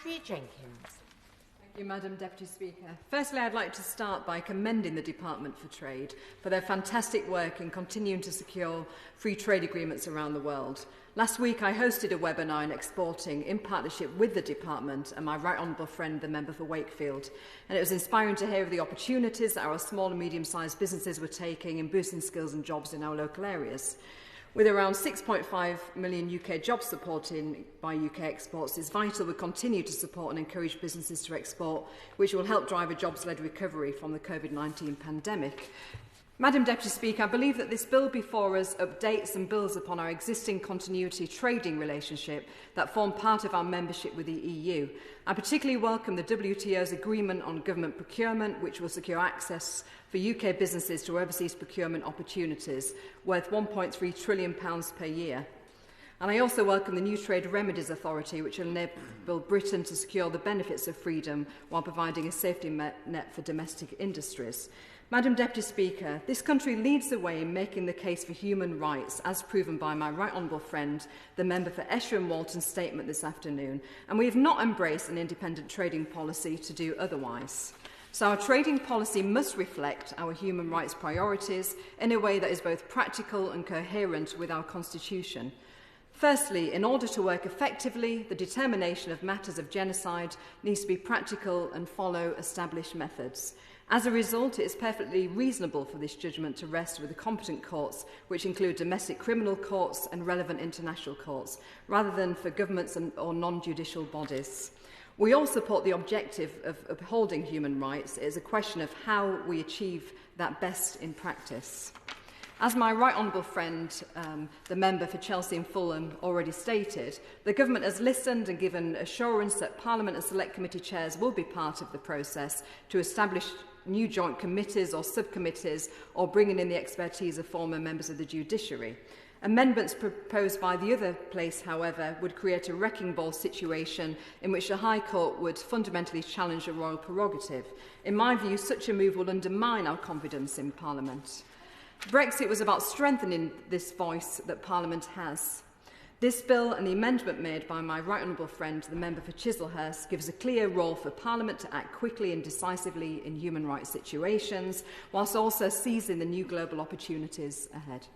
Andrea Jenkyns. Thank you, Madam Deputy Speaker. Firstly, I'd like to start by commending the Department for Trade for their fantastic work in continuing to secure free trade agreements around the world. Last week, I hosted a webinar on exporting in partnership with the Department and my right honourable friend, the member for Wakefield. And it was inspiring to hear of the opportunities that our small and medium-sized businesses were taking in boosting skills and jobs in our local areas. With around 6.5 million UK jobs supported by UK exports, it's vital we continue to support and encourage businesses to export, which will help drive a jobs-led recovery from the COVID-19 pandemic. Madam Deputy Speaker, I believe that this bill before us updates and builds upon our existing continuity trading relationship that formed part of our membership with the EU. I particularly welcome the WTO's agreement on government procurement, which will secure access for UK businesses to overseas procurement opportunities worth £1.3 trillion per year. And I also welcome the new Trade Remedies Authority, which will enable Britain to secure the benefits of freedom while providing a safety net for domestic industries. Madam Deputy Speaker, this country leads the way in making the case for human rights, as proven by my right honourable friend, the member for Esher and Walton's statement this afternoon, and we have not embraced an independent trading policy to do otherwise. So our trading policy must reflect our human rights priorities in a way that is both practical and coherent with our Constitution. Firstly, in order to work effectively, the determination of matters of genocide needs to be practical and follow established methods. As a result, it is perfectly reasonable for this judgment to rest with the competent courts, which include domestic criminal courts and relevant international courts, rather than for governments or non-judicial bodies. We all support the objective of upholding human rights. It is a question of how we achieve that best in practice. As my right honourable friend, the member for Chelsea and Fulham, already stated, the government has listened and given assurance that Parliament and Select Committee chairs will be part of the process to establish new joint committees or subcommittees or bringing in the expertise of former members of the judiciary. Amendments proposed by the other place, however, would create a wrecking ball situation in which the High Court would fundamentally challenge a royal prerogative. In my view, such a move will undermine our confidence in Parliament. Brexit was about strengthening this voice that Parliament has. This bill and the amendment made by my right honourable friend, the member for Chislehurst, gives a clear role for Parliament to act quickly and decisively in human rights situations, whilst also seizing the new global opportunities ahead.